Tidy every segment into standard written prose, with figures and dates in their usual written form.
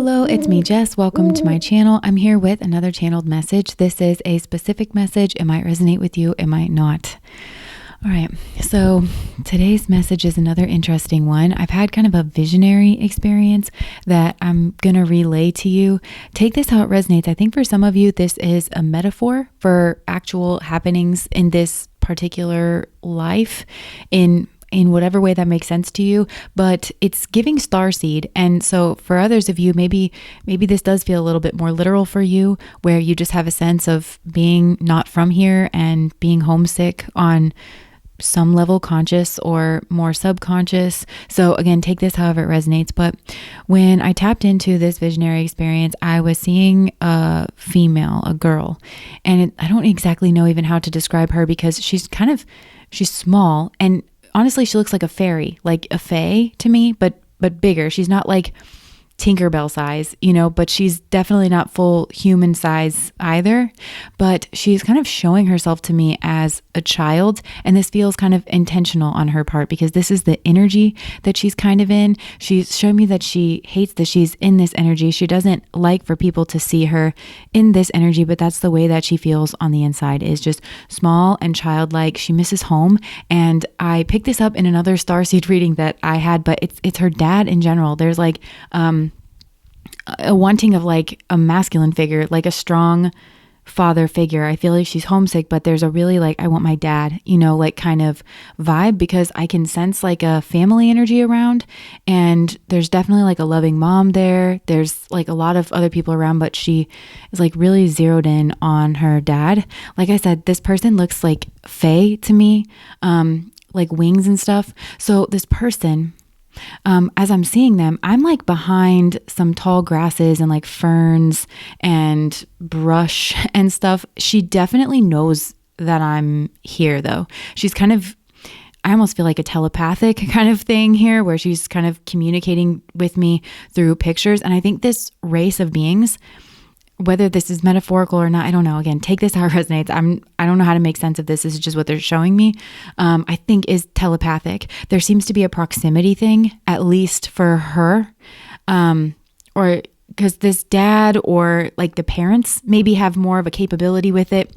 Hello, it's me, Jess. Welcome to my channel. I'm here with another channeled message. This is a specific message. It might resonate with you, it might not. All right, so today's message is another interesting one. I've had kind of a visionary experience that I'm going to relay to you. Take this how it resonates. I think for some of you, this is a metaphor for actual happenings in this particular life in whatever way that makes sense to you, but it's giving starseed. And so for others of you, maybe this does feel a little bit more literal for you, where you just have a sense of being not from here and being homesick on some level, conscious or more subconscious. So again, take this however it resonates. But when I tapped into this visionary experience, I was seeing a female, a girl, and I don't exactly know even how to describe her because she's small, and honestly, she looks like a fairy, like a fae to me, but bigger. She's not like Tinkerbell size, but she's definitely not full human size either. But she's kind of showing herself to me as a child. And this feels kind of intentional on her part because this is the energy that she's kind of in. She's showing me that she hates that she's in this energy. She doesn't like for people to see her in this energy, but that's the way that she feels on the inside, is just small and childlike. She misses home. And I picked this up in another starseed reading that I had, but it's her dad in general. There's like, a wanting of like a masculine figure, like a strong father figure. I feel like she's homesick, but there's a really like, I want my dad, like kind of vibe, because I can sense like a family energy around, and there's definitely like a loving mom there. There's like a lot of other people around, but she is like really zeroed in on her dad. Like I said, this person looks like fae to me, like wings and stuff. So this person, as I'm seeing them, I'm like behind some tall grasses and like ferns and brush and stuff. She definitely knows that I'm here though. She's kind of, I almost feel like a telepathic kind of thing here, where she's kind of communicating with me through pictures. And I think this race of beings, whether this is metaphorical or not, I don't know. Again, take this how it resonates. I don't know how to make sense of this. This is just what they're showing me. I think is telepathic. There seems to be a proximity thing, at least for her, or because this dad or like the parents maybe have more of a capability with it.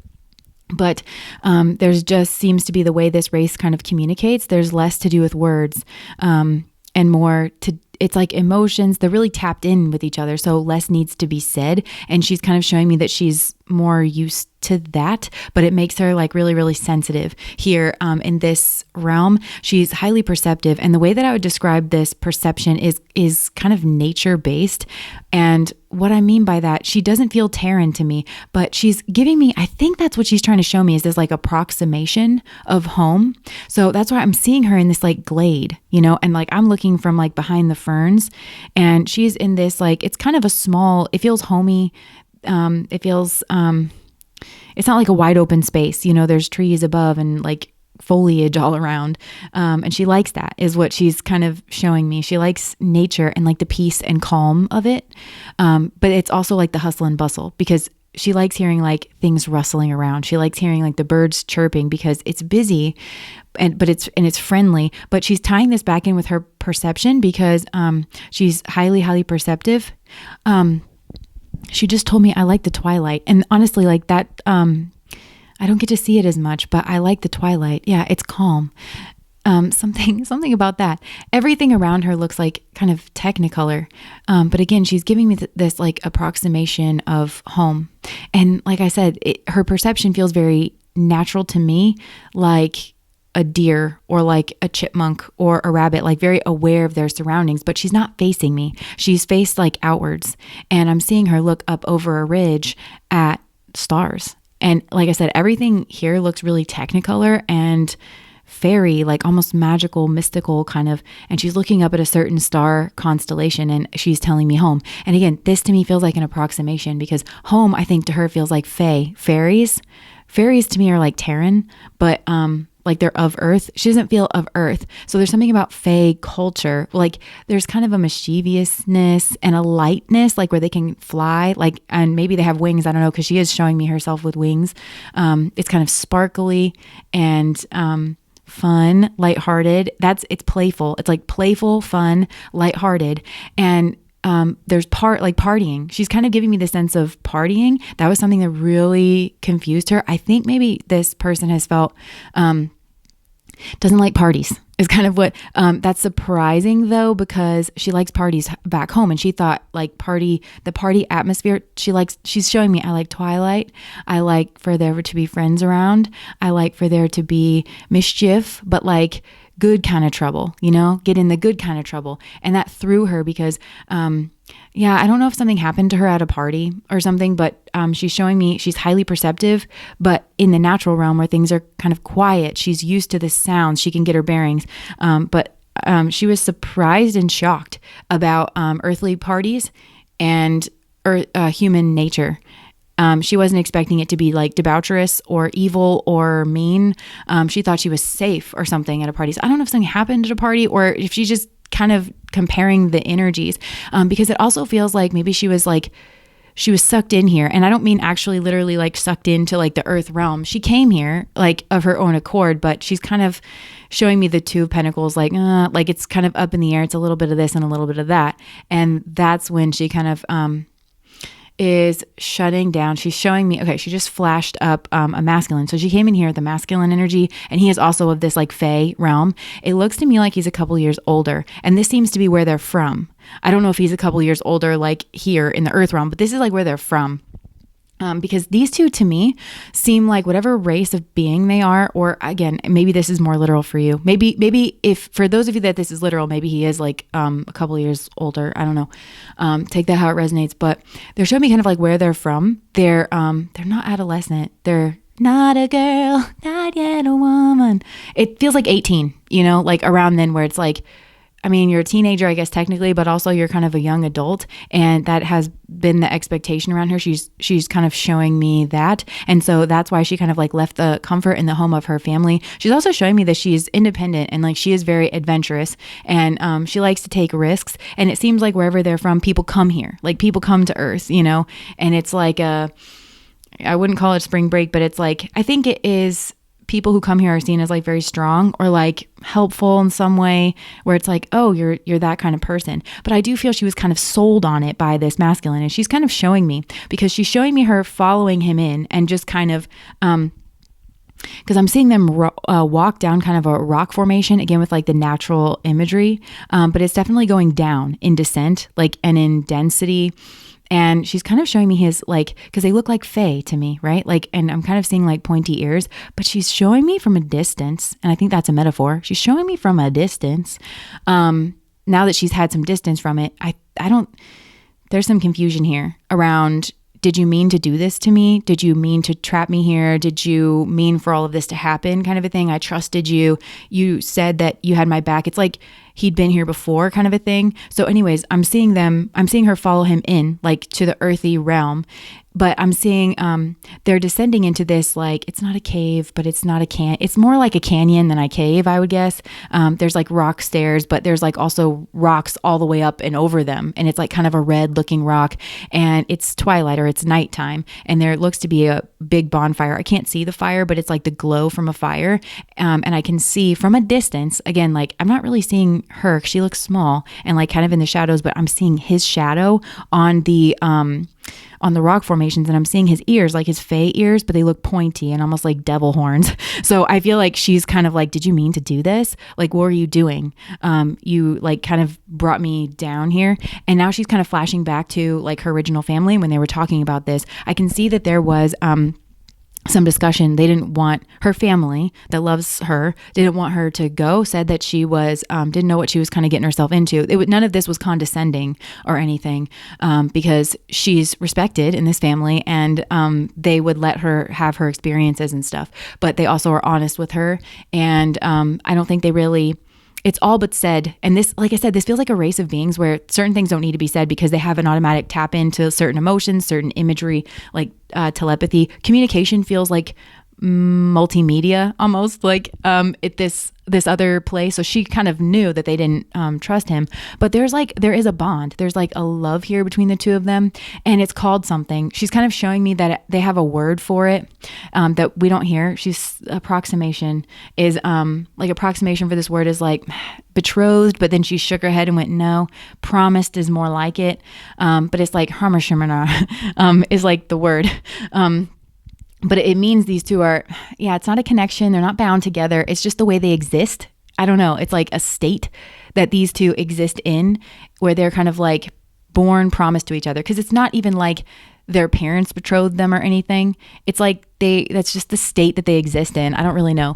But there's just seems to be the way this race kind of communicates. There's less to do with words, and more to, it's like emotions. They're really tapped in with each other. So less needs to be said. And she's kind of showing me that she's more used to that, but it makes her like really, really sensitive here in this realm. She's highly perceptive. And the way that I would describe this perception is kind of nature based. And what I mean by that, she doesn't feel Terran to me, but she's giving me, I think that's what she's trying to show me, is this like approximation of home. So that's why I'm seeing her in this like glade, and like I'm looking from like behind the ferns, and she's in this like, it's kind of a small, it feels homey. It feels, it's not like a wide open space, there's trees above and like foliage all around. And she likes that, is what she's kind of showing me. She likes nature and like the peace and calm of it. But it's also like the hustle and bustle, because she likes hearing like things rustling around. She likes hearing like the birds chirping, because it's busy but it's friendly. But she's tying this back in with her perception, because, she's highly, highly perceptive. She just told me, I like the twilight. And honestly, like that, I don't get to see it as much, but I like the twilight. Yeah, it's calm. Something about that. Everything around her looks like kind of technicolor. But again, she's giving me this like approximation of home. And like I said, her perception feels very natural to me, like a deer or like a chipmunk or a rabbit, like very aware of their surroundings, but she's not facing me. She's faced like outwards, and I'm seeing her look up over a ridge at stars. And like I said, everything here looks really technicolor and fairy, like almost magical, mystical kind of, and she's looking up at a certain star constellation, and she's telling me home. And again, this to me feels like an approximation, because home, I think to her feels like fairies to me are like Terran, but like they're of earth. She doesn't feel of earth. So there's something about fae culture, like there's kind of a mischievousness and a lightness, like where they can fly, like, and maybe they have wings, I don't know, because she is showing me herself with wings. It's kind of sparkly and fun, lighthearted. It's playful. It's like playful, fun, lighthearted. And there's partying. She's kind of giving me the sense of partying. That was something that really confused her. I think maybe this person has felt, doesn't like parties is kind of what, that's surprising though, because she likes parties back home, and she thought like the party atmosphere, she's showing me, I like twilight. I like for there to be friends around. I like for there to be mischief, but like good kind of trouble, get in the good kind of trouble. And that threw her because, I don't know if something happened to her at a party or something, but she's showing me she's highly perceptive, but in the natural realm where things are kind of quiet, she's used to the sounds, she can get her bearings. But she was surprised and shocked about earthly parties and human nature. She wasn't expecting it to be like debaucherous or evil or mean. She thought she was safe or something at a party. So I don't know if something happened at a party or if she's just kind of comparing the energies, because it also feels like maybe she was sucked in here. And I don't mean actually literally like sucked into like the earth realm. She came here like of her own accord, but she's kind of showing me the Two of Pentacles, like it's kind of up in the air. It's a little bit of this and a little bit of that. And that's when she kind of, is shutting down. She's showing me, okay, she just flashed up a masculine. So she came in here with the masculine energy, and he is also of this like Fae realm. It looks to me like he's a couple years older, and this seems to be where they're from. I don't know if he's a couple years older like here in the earth realm, but this is like where they're from. Because these two to me seem like whatever race of being they are, or again, maybe this is more literal for you. Maybe if for those of you that this is literal, maybe he is like a couple of years older. I don't know. Take that how it resonates. But they're showing me kind of like where they're from. They're not adolescent. They're not a girl, not yet a woman. It feels like 18, like around then where it's like, I mean, you're a teenager, I guess, technically, but also you're kind of a young adult. And that has been the expectation around her. She's kind of showing me that. And so that's why she kind of like left the comfort in the home of her family. She's also showing me that she's independent and like she is very adventurous, and she likes to take risks. And it seems like wherever they're from, people come here, like people come to Earth, and it's like I wouldn't call it spring break, but it's like, I think it is. People who come here are seen as like very strong or like helpful in some way, where it's like, oh, you're that kind of person. But I do feel she was kind of sold on it by this masculine, and she's kind of showing me, because she's showing me her following him in and just kind of, because I'm seeing them walk down kind of a rock formation again with like the natural imagery, but it's definitely going down in descent, like, and in density. And she's kind of showing me his like, because they look like Fae to me, right? Like, and I'm kind of seeing like pointy ears, but she's showing me from a distance. And I think that's a metaphor. She's showing me from a distance. Now that she's had some distance from it, I don't, there's some confusion here around, did you mean to do this to me? Did you mean to trap me here? Did you mean for all of this to happen, kind of a thing? I trusted you. You said that you had my back. It's like he'd been here before, kind of a thing. So anyways, I'm seeing her follow him in, like to the earthy realm. But I'm seeing they're descending into this, like, it's not a cave, but it's not it's more like a canyon than a cave, I would guess. There's like rock stairs, but there's like also rocks all the way up and over them. And it's like kind of a red looking rock, and it's twilight or it's nighttime. And there looks to be a big bonfire. I can't see the fire, but it's like the glow from a fire. And I can see from a distance, again, like I'm not really seeing her. She looks small and like kind of in the shadows, but I'm seeing his shadow on the rock formations, and I'm seeing his ears, like his Fae ears, but they look pointy and almost like devil horns. So I feel like she's kind of like, did you mean to do this? Like, what were you doing? You like kind of brought me down here. And now she's kind of flashing back to like her original family when they were talking about this. I can see that there was some discussion. They didn't want her family that loves her, didn't want her to go, said that she was, didn't know what she was kind of getting herself into. None of this was condescending or anything, because she's respected in this family, and they would let her have her experiences and stuff, but they also are honest with her. And I don't think they really, it's all but said. And this, like I said, this feels like a race of beings where certain things don't need to be said because they have an automatic tap into certain emotions, certain imagery, like telepathy. Communication feels like multimedia almost, like at this other place. So she kind of knew that they didn't trust him, but there is a bond. There's like a love here between the two of them, and it's called something. She's kind of showing me that they have a word for it that we don't hear. She's approximation for this word is like betrothed, but then she shook her head and went, no. Promised is more like it, but it's like harmashimana is like the word. But it means these two are, it's not a connection. They're not bound together. It's just the way they exist. I don't know. It's like a state that these two exist in, where they're kind of like born promised to each other. Because it's not even like their parents betrothed them or anything. It's like that's just the state that they exist in. I don't really know.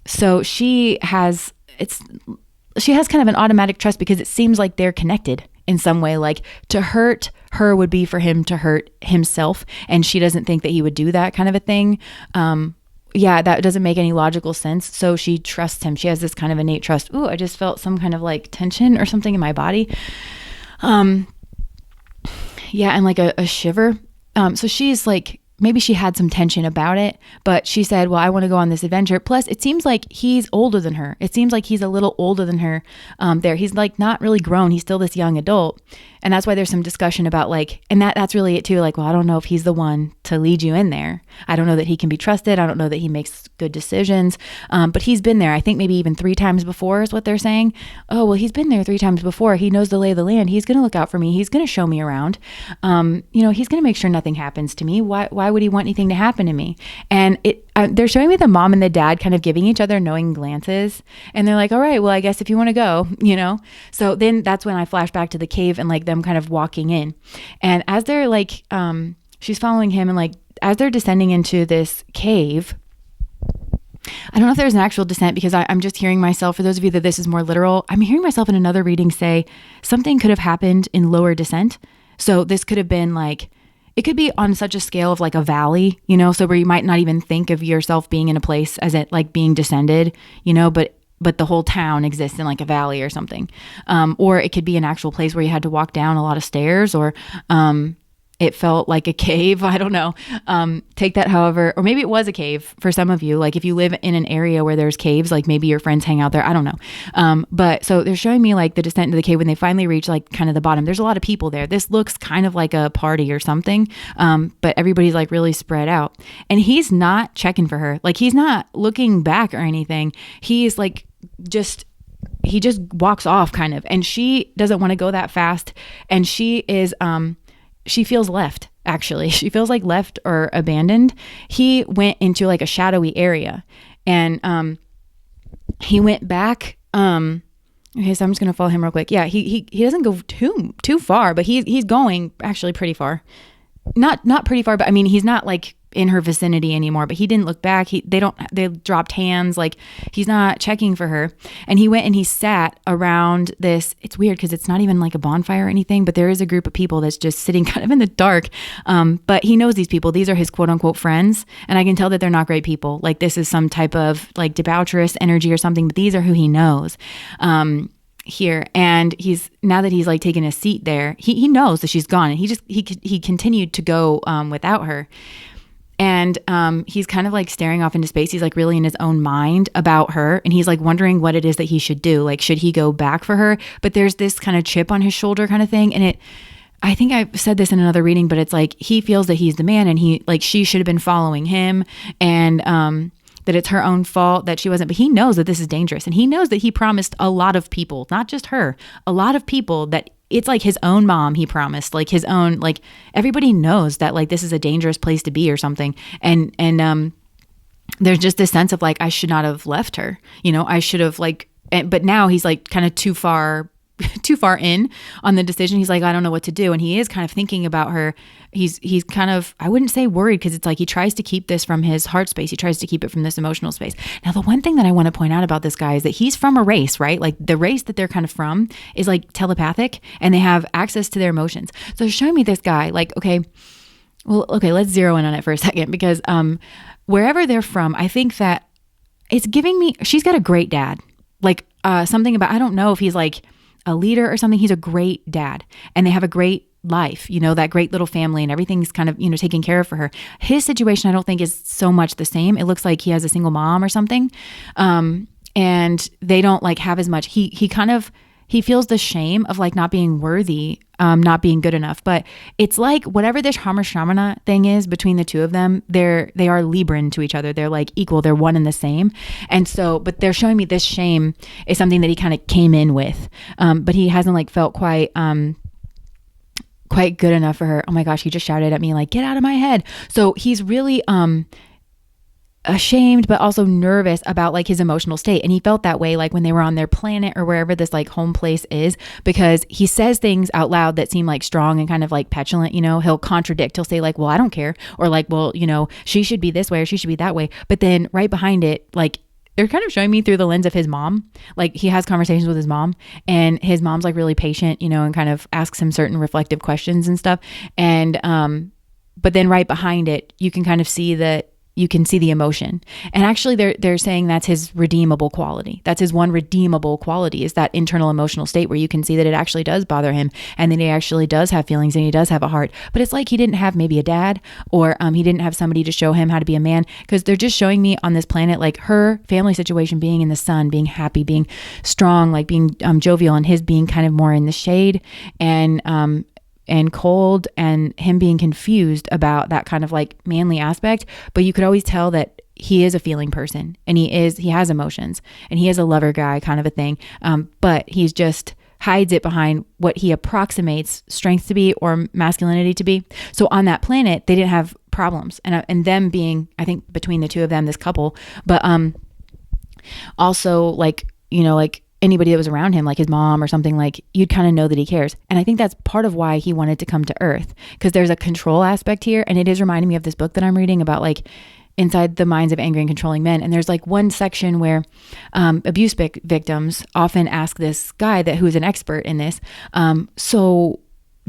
So she has kind of an automatic trust, because it seems like they're connected in some way. Like, to hurt her would be for him to hurt himself, and she doesn't think that he would do that kind of a thing. That doesn't make any logical sense. So she trusts him. She has this kind of innate trust. Ooh, I just felt some kind of like tension or something in my body. And like a shiver. So she's like, maybe she had some tension about it, but she said, well, I want to go on this adventure. Plus, it seems like he's older than her. It seems like he's a little older than her there. He's like not really grown. He's still this young adult. And that's why there's some discussion about like, and that's really it too. Like, well, I don't know if he's the one to lead you in there. I don't know that he can be trusted. I don't know that he makes good decisions. But he's been there, I think maybe even 3 times before is what they're saying. Oh, well, he's been there 3 times before. He knows the lay of the land. He's going to look out for me. He's going to show me around. He's going to make sure nothing happens to me. Why would he want anything to happen to me? And they're showing me the mom and the dad kind of giving each other knowing glances. And they're like, all right, well, I guess if you want to go, So then that's when I flash back to the cave and like them kind of walking in. And as they're like, she's following him, and like, as they're descending into this cave, I don't know if there's an actual descent, because I'm just hearing myself, for those of you that this is more literal, I'm hearing myself in another reading say something could have happened in lower descent. So this could have been like, it could be on such a scale of like a valley, so where you might not even think of yourself being in a place as it like being descended, but the whole town exists in like a valley or something. Or it could be an actual place where you had to walk down a lot of stairs, or it felt like a cave. I don't know. Take that however, or maybe it was a cave for some of you. Like if you live in an area where there's caves, like maybe your friends hang out there. I don't know. But so they're showing me like the descent into the cave when they finally reach like kind of the bottom. There's a lot of people there. This looks kind of like a party or something. But everybody's like really spread out, and he's not checking for her. Like he's not looking back or anything. He's like, he just walks off kind of, and she doesn't want to go that fast. And she is, she feels left, actually. She feels like left or abandoned. He went into like a shadowy area, and he went back. Okay, so I'm just going to follow him real quick. Yeah, he doesn't go too far, but he's going actually pretty far. Not pretty far, but I mean, he's not like in her vicinity anymore, but he didn't look back. They dropped hands. Like he's not checking for her. And he went and he sat around this. It's weird because it's not even like a bonfire or anything, but there is a group of people that's just sitting kind of in the dark. But he knows these people. These are his quote unquote friends. And I can tell that they're not great people. Like this is some type of like debaucherous energy or something, but these are who he knows. Here, and now that he's like taken a seat there, he knows that she's gone, and he continued to go without her. And he's kind of like staring off into space. He's like really in his own mind about her. And he's like wondering what it is that he should do. Like, should he go back for her? But there's this kind of chip on his shoulder kind of thing. And I think I've said this in another reading, but it's like he feels that he's the man, and she should have been following him, and that it's her own fault that she wasn't. But he knows that this is dangerous. And he knows that he promised a lot of people, not just her, a lot of people, that it's like his own mom he promised, like his own, like everybody knows that like this is a dangerous place to be or something. And there's just this sense of like, I should not have left her, I should have but now he's like kind of too far in on the decision. He's like, I don't know what to do. And he is kind of thinking about her. He's kind of, I wouldn't say worried, because it's like he tries to keep this from his heart space. He tries to keep it from this emotional space. Now, the one thing that I want to point out about this guy is that he's from a race, right? Like the race that they're kind of from is like telepathic, and they have access to their emotions. So showing me this guy, like, okay, let's zero in on it for a second, because wherever they're from, I think that it's giving me, she's got a great dad. Like something about, I don't know if he's like a leader or something. He's a great dad, and they have a great life, that great little family, and everything's kind of, taken care of for her. His situation, I don't think, is so much the same. It looks like he has a single mom or something. And they don't like have as much. He feels the shame of like not being worthy, not being good enough. But it's like whatever this Hamashramana thing is between the two of them, they are Libran to each other. They're like equal. They're one and the same. And so, but they're showing me this shame is something that he kind of came in with, but he hasn't like felt quite good enough for her. Oh my gosh, he just shouted at me like, get out of my head. So he's really ashamed, but also nervous about like his emotional state. And he felt that way like when they were on their planet or wherever this like home place is, because he says things out loud that seem like strong and kind of like petulant. He'll contradict. He'll say like, well, I don't care. Or like, well, she should be this way or she should be that way. But then right behind it, like, they're kind of showing me through the lens of his mom. Like he has conversations with his mom, and his mom's like really patient, and kind of asks him certain reflective questions and stuff. And, but then right behind it, you can kind of see that you can see the emotion. And actually they're saying that's his redeemable quality. That's his one redeemable quality, is that internal emotional state where you can see that it actually does bother him, and that he actually does have feelings and he does have a heart. But it's like he didn't have maybe a dad, or he didn't have somebody to show him how to be a man, because they're just showing me on this planet, like her family situation being in the sun, being happy, being strong, like being jovial, and his being kind of more in the shade and cold, and him being confused about that kind of like manly aspect. But you could always tell that he is a feeling person, and he has emotions, and he is a lover guy kind of a thing. But he's just hides it behind what he approximates strength to be or masculinity to be. So on that planet, they didn't have problems, and them being, I think between the two of them, this couple, but also like, like anybody that was around him, like his mom or something, like you'd kind of know that he cares. And I think that's part of why he wanted to come to Earth, because there's a control aspect here. And it is reminding me of this book that I'm reading about like inside the minds of angry and controlling men. And there's like one section where abuse victims often ask this guy who is an expert in this, so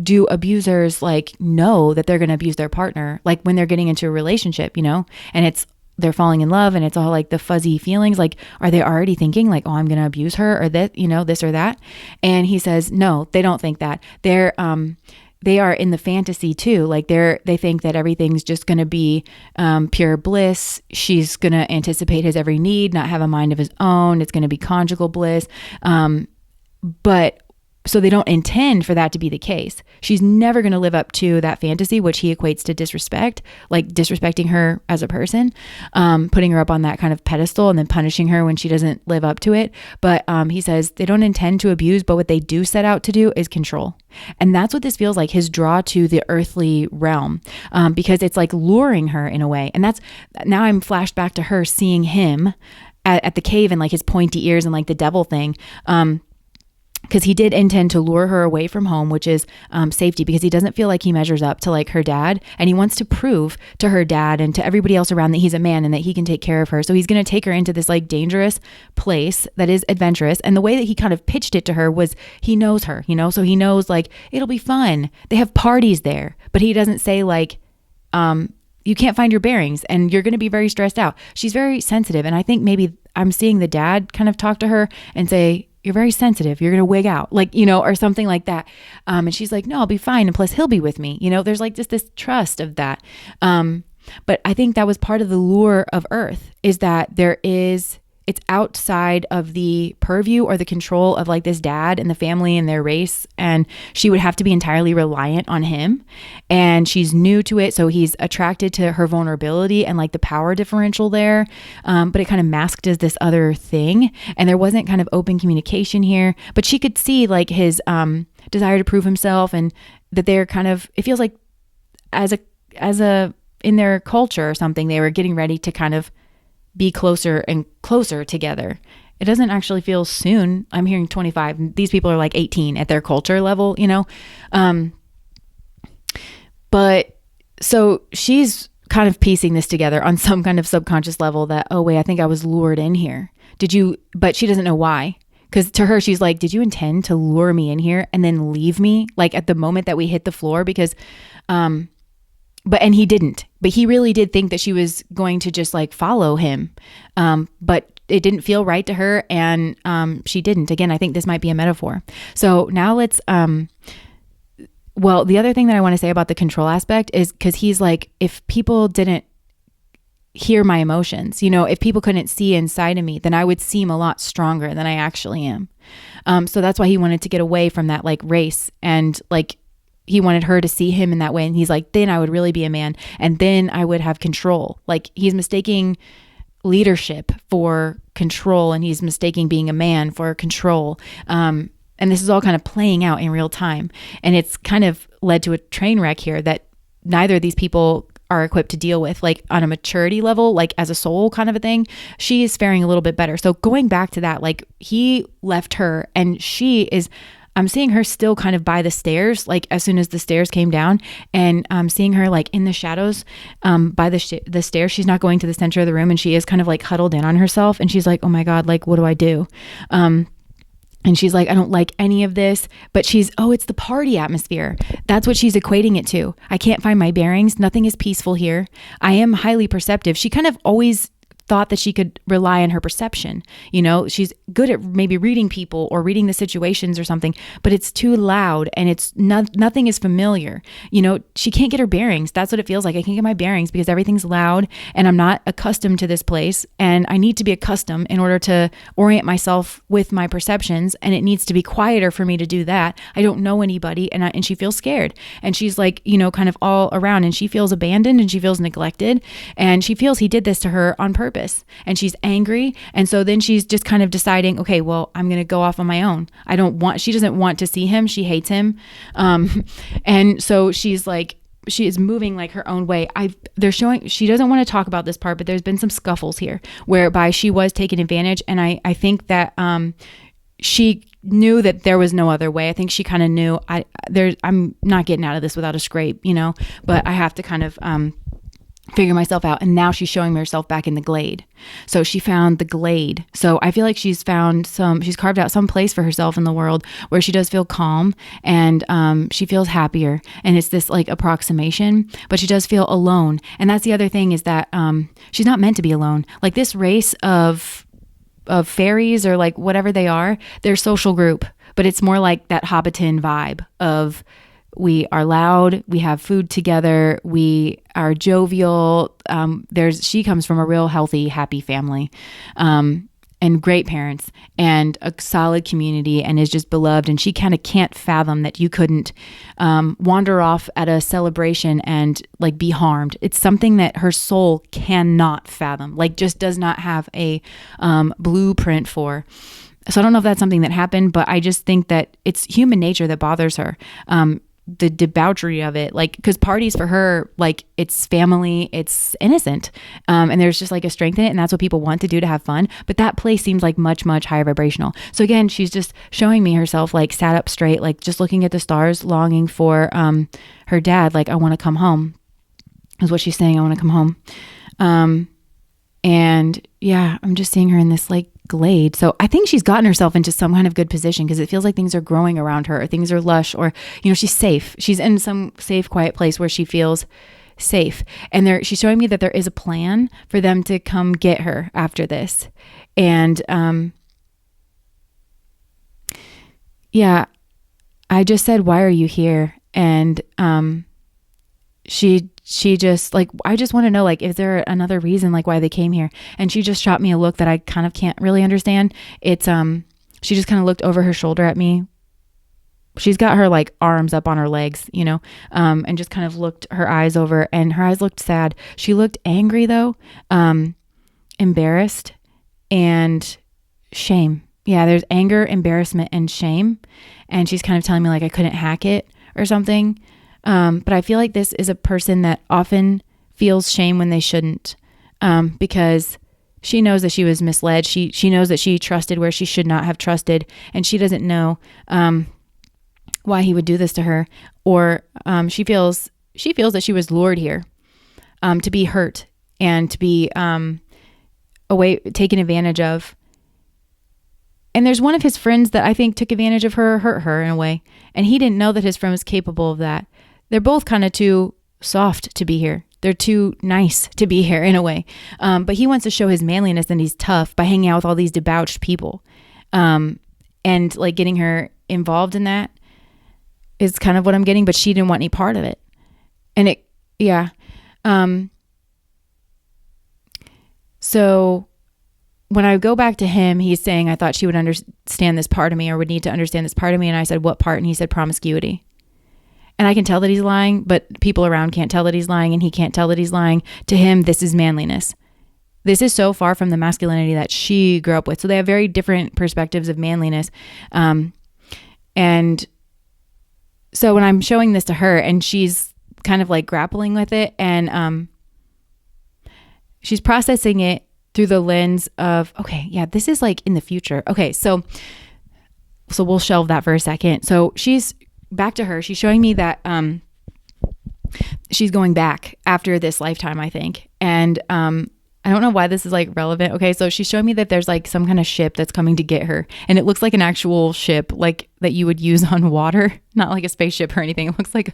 do abusers like know that they're going to abuse their partner, like when they're getting into a relationship, and they're falling in love and it's all like the fuzzy feelings, like are they already thinking like, oh, I'm going to abuse her, or that, this or that? And he says no, they don't think that. They are in the fantasy too. Like they think that everything's just going to be pure bliss. She's going to anticipate his every need, not have a mind of his own. It's going to be conjugal bliss. But so they don't intend for that to be the case. She's never going to live up to that fantasy, which he equates to disrespect, like disrespecting her as a person, putting her up on that kind of pedestal and then punishing her when she doesn't live up to it. But he says they don't intend to abuse, but what they do set out to do is control. And that's what this feels like, his draw to the earthly realm, because it's like luring her in a way. And now I'm flashed back to her seeing him at the cave and like his pointy ears and like the devil thing. Because he did intend to lure her away from home, which is safety, because he doesn't feel like he measures up to like her dad. And he wants to prove to her dad and to everybody else around that he's a man and that he can take care of her. So he's going to take her into this like dangerous place that is adventurous. And the way that he kind of pitched it to her was he knows her, so he knows like it'll be fun. They have parties there, but he doesn't say like, you can't find your bearings and you're going to be very stressed out. She's very sensitive. And I think maybe I'm seeing the dad kind of talk to her and say, you're very sensitive. You're going to wig out, like, or something like that. And she's like, no, I'll be fine. And plus he'll be with me. There's like just this trust of that. But I think that was part of the lure of Earth, is that it's outside of the purview or the control of like this dad and the family and their race. And she would have to be entirely reliant on him. And she's new to it. So he's attracted to her vulnerability and like the power differential there. But it kind of masked as this other thing. And there wasn't kind of open communication here, but she could see like his desire to prove himself, and that they're kind of, it feels like as a, in their culture or something, they were getting ready to kind of be closer and closer together. It doesn't actually feel soon. I'm hearing 25. These people are like 18 at their culture level, But so she's kind of piecing this together on some kind of subconscious level that, oh wait, I think I was lured in here. But she doesn't know why. Because to her, she's like, did you intend to lure me in here and then leave me like at the moment that we hit the floor? Because, and he didn't, but he really did think that she was going to just like follow him. But it didn't feel right to her. And, she didn't. Again, I think this might be a metaphor. So now let's, well, the other thing that I want to say about the control aspect is because he's like, if people didn't hear my emotions, if people couldn't see inside of me, then I would seem a lot stronger than I actually am. So that's why he wanted to get away from that like race, and like he wanted her to see him in that way. And he's like, then I would really be a man, and then I would have control. Like he's mistaking leadership for control, and he's mistaking being a man for control. And this is all kind of playing out in real time. And it's kind of led to a train wreck here that neither of these people are equipped to deal with, like on a maturity level, like as a soul kind of a thing. She is faring a little bit better. So going back to that, like he left her, and I'm seeing her still kind of by the stairs, like as soon as the stairs came down, and I'm seeing her like in the shadows by the stairs. She's not going to the center of the room, and she is kind of like huddled in on herself, and she's like, oh my God, like what do I do? And she's like, I don't like any of this, but it's the party atmosphere. That's what she's equating it to. I can't find my bearings. Nothing is peaceful here. I am highly perceptive. She kind of always thought that she could rely on her perception. She's good at maybe reading people or reading the situations or something, but it's too loud and it's nothing is familiar. She can't get her bearings. That's what it feels like. I can't get my bearings because everything's loud and I'm not accustomed to this place, and I need to be accustomed in order to orient myself with my perceptions, and it needs to be quieter for me to do that. I don't know anybody, and she feels scared, and she's like, kind of all around, and she feels abandoned and she feels neglected, and she feels he did this to her on purpose. And she's angry. And so then she's just kind of deciding, okay, well, I'm going to go off on my own. She doesn't want to see him. She hates him. And so she's like, she is moving like her own way. She doesn't want to talk about this part, but there's been some scuffles here whereby she was taken advantage. And I think that, she knew that there was no other way. I think she kind of knew I'm not getting out of this without a scrape, but I have to kind of, figure myself out. And now she's showing herself back in the glade. So she found the glade. So I feel like she's carved out some place for herself in the world where she does feel calm, and she feels happier. And it's this like approximation, but she does feel alone. And that's the other thing, is that she's not meant to be alone. Like this race of fairies, or like whatever they are, they're social group, but it's more like that Hobbiton vibe of, we are loud, we have food together, we are jovial. She comes from a real healthy, happy family, and great parents, and a solid community, and is just beloved. And she kind of can't fathom that you couldn't wander off at a celebration and like be harmed. It's something that her soul cannot fathom, like just does not have a blueprint for. So I don't know if that's something that happened, but I just think that it's human nature that bothers her. The debauchery of it, like, because parties for her, like, it's family, it's innocent, and there's just like a strength in it, and that's what people want to do to have fun. But that place seems like much, much higher vibrational. So again, she's just showing me herself like sat up straight, like just looking at the stars, longing for her dad. Like, I want to come home is what she's saying. I want to come home. And yeah, I'm just seeing her in this like glade. So I think she's gotten herself into some kind of good position, because it feels like things are growing around her, or things are lush, or, she's safe. She's in some safe, quiet place where she feels safe. And she's showing me that there is a plan for them to come get her after this. And, yeah, I just said, why are you here? And, she just like, I just want to know, like, is there another reason, like, why they came here? And she just shot me a look that I kind of can't really understand. It's, she just kind of looked over her shoulder at me. She's got her like arms up on her legs, and just kind of looked her eyes over, and her eyes looked sad. She looked angry though, embarrassed, and shame. Yeah, there's anger, embarrassment, and shame. And she's kind of telling me like I couldn't hack it or something. But I feel like this is a person that often feels shame when they shouldn't, because she knows that she was misled. She knows that she trusted where she should not have trusted, and she doesn't know why he would do this to her. Or she feels that she was lured here to be hurt and to be taken advantage of. And there's one of his friends that I think took advantage of her, hurt her in a way, and he didn't know that his friend was capable of that. They're both kind of too soft to be here. They're too nice to be here in a way. But he wants to show his manliness and he's tough by hanging out with all these debauched people. And like getting her involved in that. is kind of what I'm getting, but she didn't want any part of it. And so when I go back to him, he's saying, I thought she would understand this part of me, or would need to understand this part of me. And I said, what part? And he said, promiscuity. And I can tell that he's lying, but people around can't tell that he's lying, and he can't tell that he's lying. To him, this is manliness. This is so far from the masculinity that she grew up with. So they have very different perspectives of manliness. And so when I'm showing this to her, and she's kind of like grappling with it, and she's processing it through the lens of, okay, yeah, this is like in the future. Okay, so we'll shelve that for a second. So she's back to her. She's showing me that she's going back after this lifetime, I think. And I don't know why this is like relevant. Okay, so she's showing me that there's like some kind of ship that's coming to get her, and it looks like an actual ship, like that you would use on water, not like a spaceship or anything. It looks like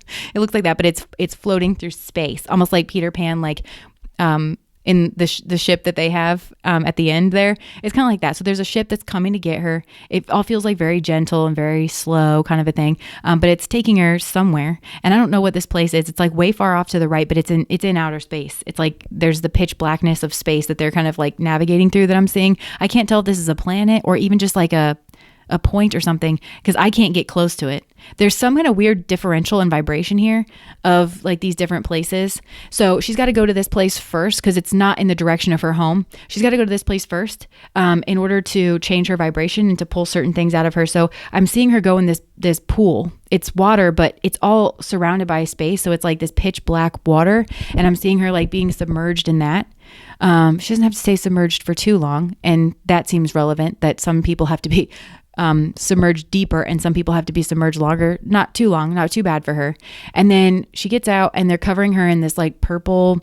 that, but it's floating through space, almost like Peter Pan, like in the ship that they have at the end there. It's kind of like that. So there's a ship that's coming to get her. It all feels like very gentle and very slow kind of a thing, but it's taking her somewhere. And I don't know what this place is. It's like way far off to the right, but it's in outer space. It's like there's the pitch blackness of space that they're kind of like navigating through that I'm seeing. I can't tell if this is a planet or even just like a point or something, because I can't get close to it. There's some kind of weird differential in vibration here of like these different places. So she's got to go to this place first, because it's not in the direction of her home. She's got to go to this place first in order to change her vibration and to pull certain things out of her. So I'm seeing her go in this pool. It's water, but it's all surrounded by space. So it's like this pitch black water, and I'm seeing her like being submerged in that. She doesn't have to stay submerged for too long. And that seems relevant, that some people have to be submerged deeper and some people have to be submerged longer. Not too long, not too bad for her. And then she gets out, and they're covering her in this like purple,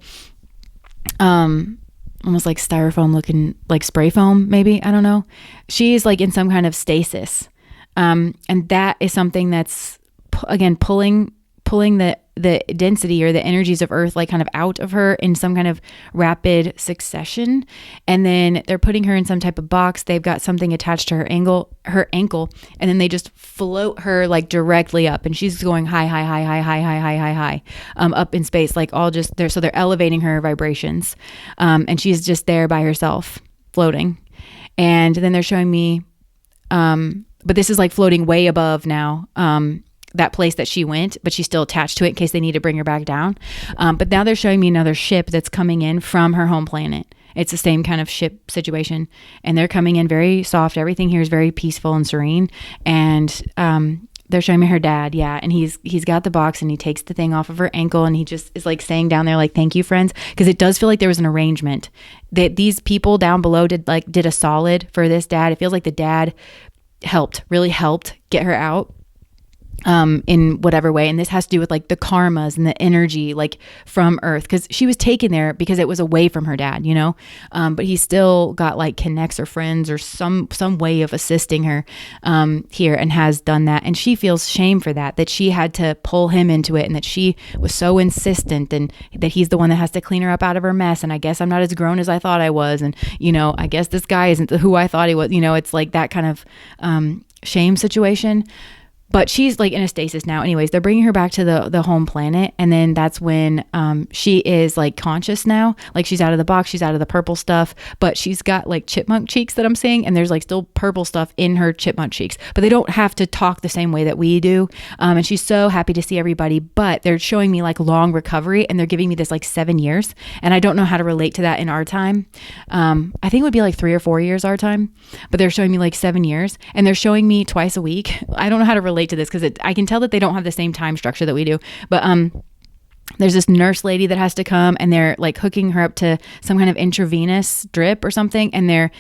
almost like styrofoam looking, like spray foam, maybe. I don't know. She's like in some kind of stasis. And that is something that's, again, pulling the density or the energies of earth like kind of out of her in some kind of rapid succession. And then they're putting her in some type of box. They've got something attached to her ankle, and then they just float her like directly up, and she's going high, up in space, like all just there. So they're elevating her vibrations. And she's just there by herself floating. And then they're showing me, but this is like floating way above now, that place that she went, but she's still attached to it in case they need to bring her back down. But now they're showing me another ship that's coming in from her home planet. It's the same kind of ship situation, and they're coming in very soft. Everything here is very peaceful and serene. And they're showing me her dad. Yeah. And he's got the box, and he takes the thing off of her ankle, and he just is like saying down there, like, thank you, friends. Cause it does feel like there was an arrangement that these people down below did a solid for this dad. It feels like the dad really helped get her out in whatever way. And this has to do with like the karmas and the energy like from earth, because she was taken there because it was away from her dad, you know, but he still got like connects or friends or some way of assisting her here, and has done that. And she feels shame for that she had to pull him into it, and that she was so insistent, and that he's the one that has to clean her up out of her mess. And I guess I'm not as grown as I thought I was, and you know, I guess this guy isn't who I thought he was, you know. It's like that kind of shame situation. But she's like in a stasis now. Anyways, they're bringing her back to the home planet. And then that's when she is like conscious now. Like she's out of the box. She's out of the purple stuff. But she's got like chipmunk cheeks that I'm seeing. And there's like still purple stuff in her chipmunk cheeks. But they don't have to talk the same way that we do. And she's so happy to see everybody. But they're showing me like long recovery. And they're giving me this like 7 years. And I don't know how to relate to that in our time. I think it would be like 3 or 4 years our time. But they're showing me like 7 years. And they're showing me twice a week. I don't know how to relate to this, because I can tell that they don't have the same time structure that we do. But there's this nurse lady that has to come, and they're like hooking her up to some kind of intravenous drip or something, and they're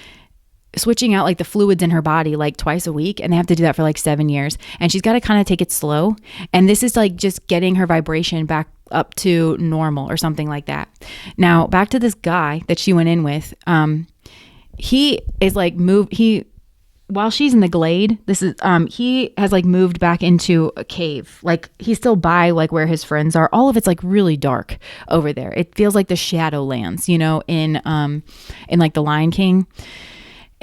switching out like the fluids in her body like twice a week, and they have to do that for like 7 years. And she's got to kind of take it slow, and this is like just getting her vibration back up to normal or something like that. Now back to this guy that she went in with. He is like while she's in the glade, this is he has like moved back into a cave. Like he's still by like where his friends are. All of it's like really dark over there. It feels like the Shadowlands, you know, in like the Lion King.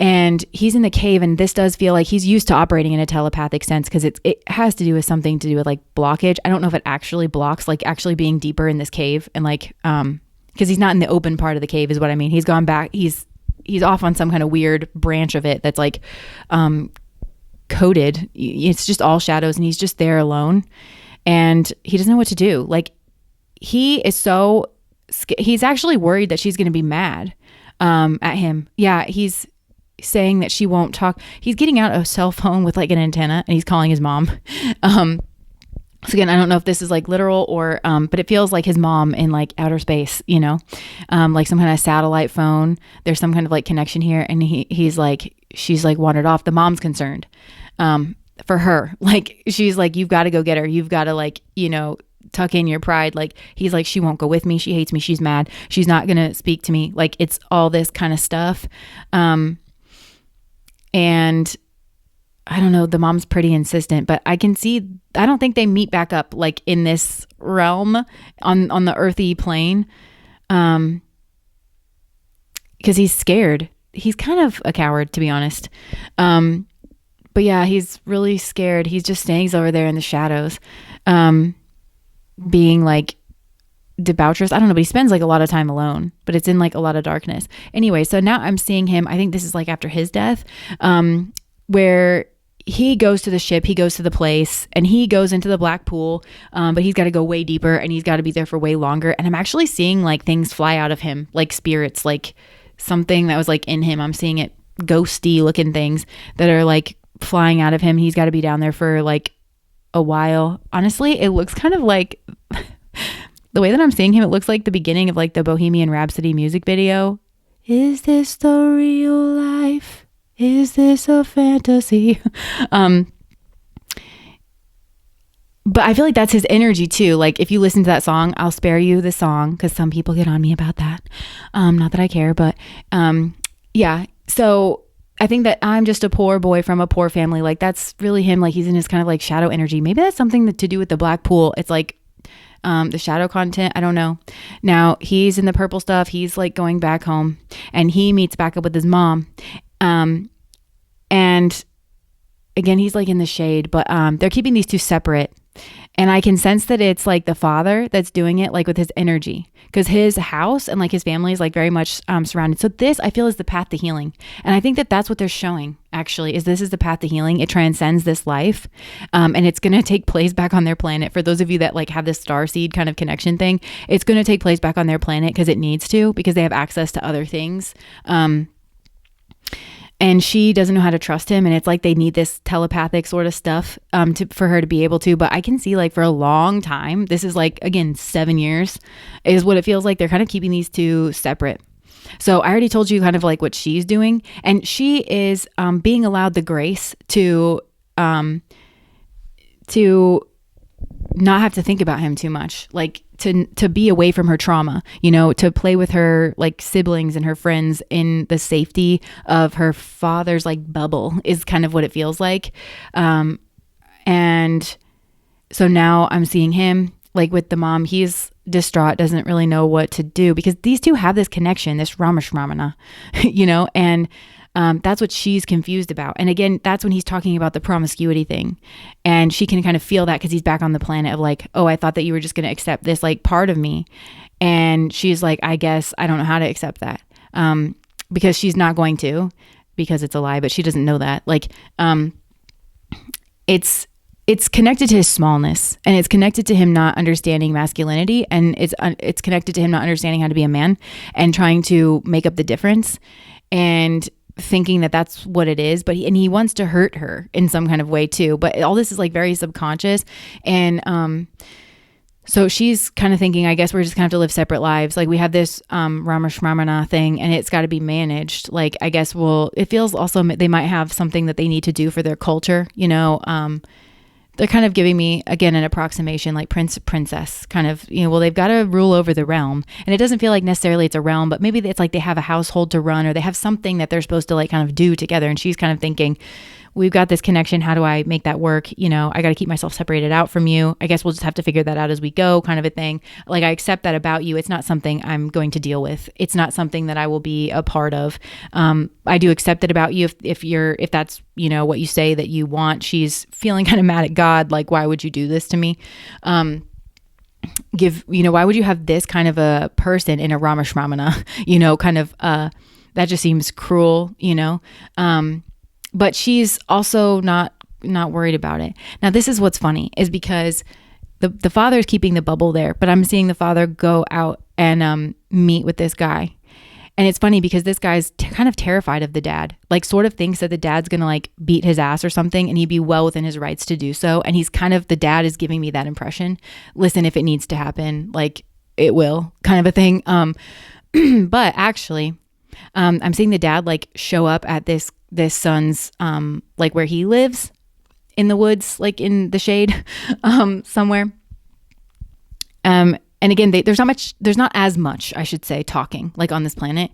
And he's in the cave, and this does feel like he's used to operating in a telepathic sense, because it has to do with something to do with like blockage. I don't know if it actually blocks, like actually being deeper in this cave, and like because he's not in the open part of the cave is what I mean. He's gone back. He's off on some kind of weird branch of it that's like coated. It's just all shadows, and he's just there alone, and he doesn't know what to do. Like he is so he's actually worried that she's going to be mad at him. Yeah, he's saying that she won't talk. He's getting out a cell phone with like an antenna, and he's calling his mom. So again, I don't know if this is like literal or, but it feels like his mom in like outer space, you know, like some kind of satellite phone. There's some kind of like connection here. And he's like, she's like wandered off. The mom's concerned for her. Like, she's like, you've got to go get her. You've got to like, you know, tuck in your pride. Like, he's like, she won't go with me. She hates me. She's mad. She's not going to speak to me. Like, it's all this kind of stuff. And I don't know, the mom's pretty insistent, but I can see, I don't think they meet back up like in this realm on the earthy plane. Because he's scared. He's kind of a coward, to be honest. But yeah, he's really scared. He's just stands over there in the shadows, being like debaucherous. I don't know, but he spends like a lot of time alone, but it's in like a lot of darkness. Anyway, so now I'm seeing him. I think this is like after his death, where he goes to the ship, he goes to the place, and he goes into the black pool, but he's got to go way deeper, and he's got to be there for way longer. And I'm actually seeing like things fly out of him, like spirits, like something that was like in him. I'm seeing it, ghosty looking things that are like flying out of him. He's got to be down there for like a while. Honestly, it looks kind of like the way that I'm seeing him, it looks like the beginning of like the Bohemian Rhapsody music video. Is this the real life? Is this a fantasy? But I feel like that's his energy too. Like if you listen to that song, I'll spare you the song because some people get on me about that. Not that I care, but yeah. So I think that I'm just a poor boy from a poor family. Like that's really him. Like he's in his kind of like shadow energy. Maybe that's something to do with the black pool. It's like the shadow content. I don't know. Now he's in the purple stuff. He's like going back home and he meets back up with his mom. And again, he's like in the shade, but they're keeping these two separate. And I can sense that it's like the father that's doing it, like with his energy, because his house and like his family is like very much surrounded. So this I feel is the path to healing. And I think that that's what they're showing actually, is this is the path to healing. It transcends this life. And it's going to take place back on their planet. For those of you that like have this starseed kind of connection thing, it's going to take place back on their planet because it needs to, because they have access to other things. And she doesn't know how to trust him. And it's like they need this telepathic sort of stuff for her to be able to. But I can see like for a long time, this is like, again, 7 years is what it feels like. They're kind of keeping these two separate. So I already told you kind of like what she's doing. And she is being allowed the grace to not have to think about him too much, like to be away from her trauma, you know, to play with her like siblings and her friends in the safety of her father's like bubble is kind of what it feels like. And so now I'm seeing him like with the mom, he's distraught, doesn't really know what to do because these two have this connection, this Ramashramana, you know, and that's what she's confused about. And again, that's when he's talking about the promiscuity thing. And she can kind of feel that because he's back on the planet of like, oh, I thought that you were just going to accept this like part of me. And she's like, I guess I don't know how to accept that. Because she's not going to, because it's a lie, but she doesn't know that. Like, it's connected to his smallness, and it's connected to him not understanding masculinity, and it's connected to him not understanding how to be a man and trying to make up the difference. And thinking that that's what it is, but he wants to hurt her in some kind of way too. But all this is like very subconscious. And so she's kind of thinking, I guess we're just gonna have to live separate lives. Like we have this Ramashramana thing and it's got to be managed. Like I guess it feels also they might have something that they need to do for their culture, you know. They're kind of giving me, again, an approximation like princess kind of, you know, well, they've got to rule over the realm. And it doesn't feel like necessarily it's a realm, but maybe it's like they have a household to run or they have something that they're supposed to like kind of do together. And she's kind of thinking, we've got this connection. How do I make that work? I got to keep myself separated out from you. I guess we'll just have to figure that out as we go, kind of a thing. Like, I accept that about you. It's not something I'm going to deal with. It's not something that I will be a part of. I do accept it about you. If that's, what you say that you want. She's feeling kind of mad at God. Like, why would you do this to me? Why would you have this kind of a person in a Ramashramana, kind of, that just seems cruel, but she's also not worried about it. Now, this is what's funny, is because the father is keeping the bubble there, but I'm seeing the father go out and meet with this guy. And it's funny because this guy's kind of terrified of the dad, like sort of thinks that the dad's going to like beat his ass or something, and he'd be well within his rights to do so. And the dad is giving me that impression. Listen, if it needs to happen, like it will, kind of a thing. But actually, I'm seeing the dad like show up at this son's, like where he lives in the woods, like in the shade, somewhere. And again, there's not as much, I should say, talking like on this planet.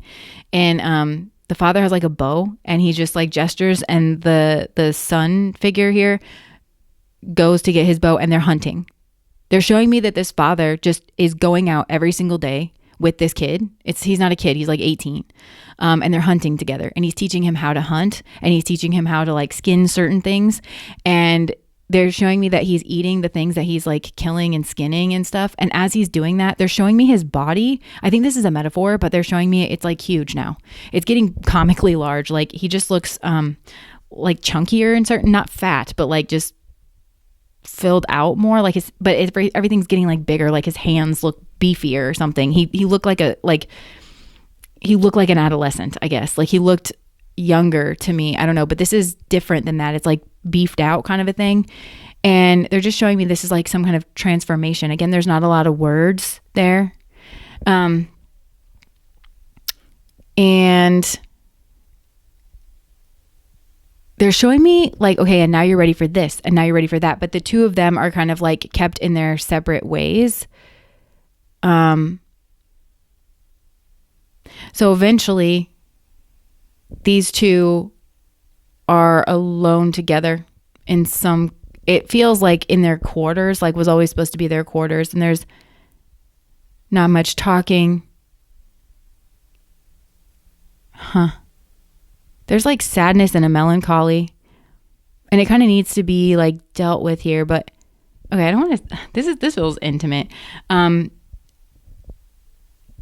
And the father has like a bow, and he just like gestures, and the son figure here goes to get his bow, and they're hunting. They're showing me that this father just is going out every single day with this kid. He's not a kid, he's like 18. And they're hunting together, and he's teaching him how to hunt, and he's teaching him how to like skin certain things. And they're showing me that he's eating the things that he's like killing and skinning and stuff. And as he's doing that, they're showing me his body. I think this is a metaphor, but they're showing me it's like huge now. It's getting comically large. Like he just looks like chunkier and certain, not fat, but like just filled out more. Like everything's getting like bigger. Like his hands look beefier or something. He looked like an adolescent, I guess. Like he looked younger to me. I don't know, but this is different than that. It's like beefed out kind of a thing. And they're just showing me this is like some kind of transformation. Again, there's not a lot of words there. And they're showing me like, okay, and now you're ready for this, and now you're ready for that. But the two of them are kind of like kept in their separate ways. So eventually these two are alone together it feels like in their quarters, like was always supposed to be their quarters, and there's not much talking. There's like sadness and a melancholy, and it kind of needs to be like dealt with here, but okay, I don't want to, this feels intimate.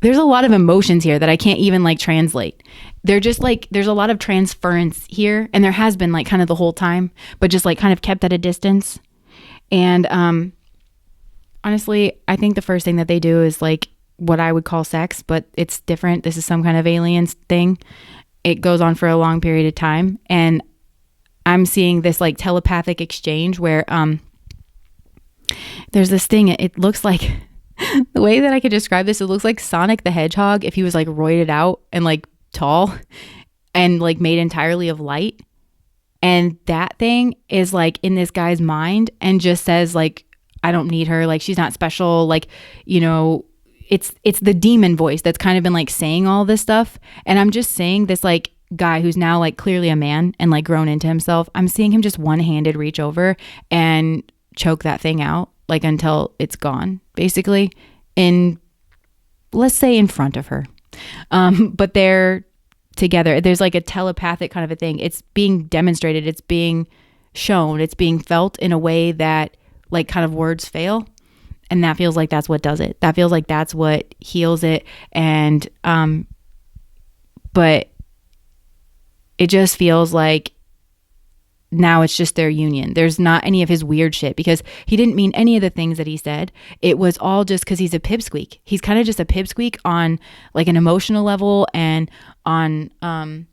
There's a lot of emotions here that I can't even like translate. They're just like, there's a lot of transference here, and there has been like kind of the whole time, but just like kind of kept at a distance. And honestly, I think the first thing that they do is like what I would call sex, but it's different. This is some kind of alien thing. It goes on for a long period of time, and I'm seeing this like telepathic exchange where there's this thing, it looks like the way that I could describe this, it looks like Sonic the Hedgehog if he was like roided out and like tall and like made entirely of light. And that thing is like in this guy's mind and just says like, I don't need her. Like she's not special. Like, it's the demon voice that's kind of been like saying all this stuff. And I'm just saying this like guy who's now like clearly a man and like grown into himself. I'm seeing him just one-handed reach over and choke that thing out like until it's gone, basically, let's say in front of her. But they're together. There's like a telepathic kind of a thing. It's being demonstrated. It's being shown. It's being felt in a way that like kind of words fail. And that feels like that's what does it. That feels like that's what heals it. And, but it just feels like now it's just their union. There's not any of his weird shit because he didn't mean any of the things that he said. It was all just because he's a pipsqueak. He's kind of just a pipsqueak on like an emotional level and on, and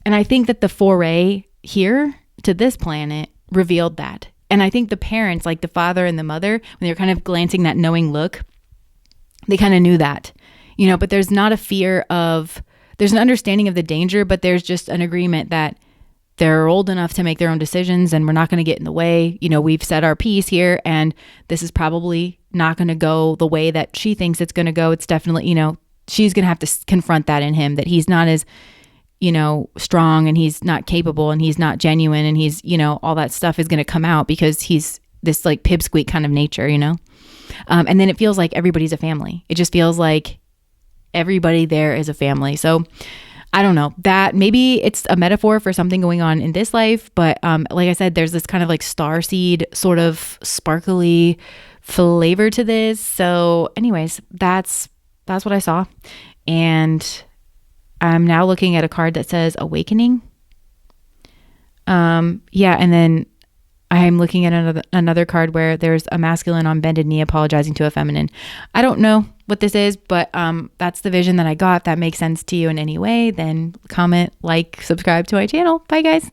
I think that the foray here to this planet revealed that. And I think the parents, like the father and the mother, when they were kind of glancing that knowing look, they kind of knew that, but there's not a fear of, there's an understanding of the danger, but there's just an agreement that they're old enough to make their own decisions and we're not going to get in the way. We've said our piece here and this is probably not going to go the way that she thinks it's going to go. It's definitely, she's going to have to confront that in him, that he's not as, strong and he's not capable and he's not genuine and he's, all that stuff is going to come out because he's this like pipsqueak kind of nature, and then it feels like everybody's a family. It just feels like everybody there is a family. So I don't know, that maybe it's a metaphor for something going on in this life. But like I said, there's this kind of like starseed sort of sparkly flavor to this. So anyways, that's what I saw. And I'm now looking at a card that says awakening. And then I'm looking at another card where there's a masculine on bended knee apologizing to a feminine. I don't know what this is, but that's the vision that I got. If that makes sense to you in any way, then comment, like, subscribe to my channel. Bye, guys.